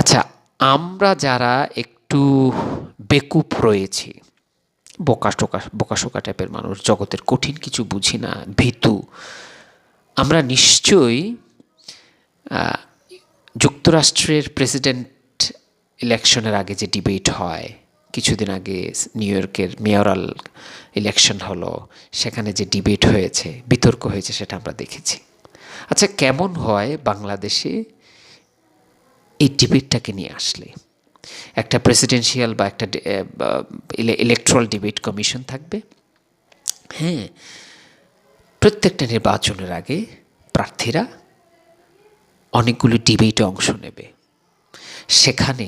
আচ্ছা, আমরা যারা একটু বেকুব রয়েছি, বোকাশোকা টাইপের মানুষ, জগতের কঠিন কিছু বুঝি না, ভীতু, আমরা নিশ্চয়ই যুক্তরাষ্ট্রের প্রেসিডেন্ট ইলেকশনের আগে যে ডিবেট হয়, কিছুদিন আগে নিউ ইয়র্কের মেয়রাল ইলেকশন হলো, সেখানে যে ডিবেট হয়েছে, বিতর্ক হয়েছে, সেটা আমরা দেখেছি। আচ্ছা, কেমন হয় বাংলাদেশে এই ডিবেটটাকে নিয়ে আসলে? একটা প্রেসিডেন্সিয়াল বা একটা ইলেকট্রাল ডিবেট কমিশন থাকবে। হ্যাঁ, প্রত্যেকটা নির্বাচনের আগে প্রার্থীরা অনেকগুলো ডিবেটে অংশ নেবে। সেখানে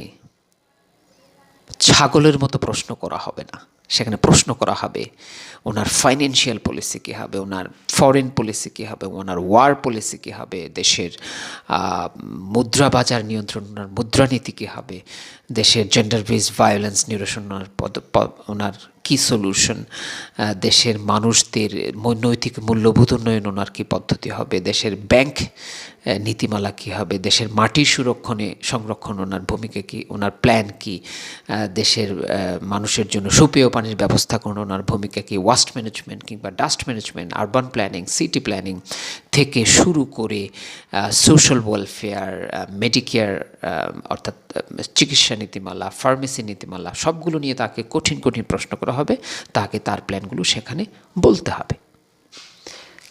ছাগলের মতো প্রশ্ন করা হবে না, সেখানে প্রশ্ন করা হবে ওনার ফাইন্যান্সিয়াল পলিসি কী হবে, ওনার ফরেন পলিসি কী হবে, ওনার ওয়ার পলিসি কী হবে, দেশের মুদ্রা বাজার নিয়ন্ত্রণ, ওনার মুদ্রানীতি কী হবে, দেশের জেন্ডার বেসড ভায়োলেন্স নিরসন ওনার কী সলিউশন, দেশের মানুষদের নৈতিক মূল্যবোধ উন্নয়ন ওনার কী পদ্ধতি হবে, দেশের ব্যাংক নীতিমালা কী হবে, দেশের মাটির সংরক্ষণ ওনার ভূমিকা কী, ওনার প্ল্যান কী, দেশের মানুষের জন্য সুপেয় পানির ব্যবস্থাপনা ওনার ভূমিকা কী, ওয়াস্ট ম্যানেজমেন্ট কিংবা dust management, urban planning, city planning থেকে শুরু করে সোশ্যাল ওয়েলফেয়ার, মেডিকেয়ার অর্থাৎ চিকিৎসা নীতিমালা, ফার্মেসি নীতিমালা, সবগুলো নিয়ে তাকে কঠিন কঠিন প্রশ্ন করা হবে। তাকে তার প্ল্যানগুলো সেখানে বলতে হবে।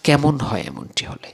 কেমন হয় এমনটি হলে?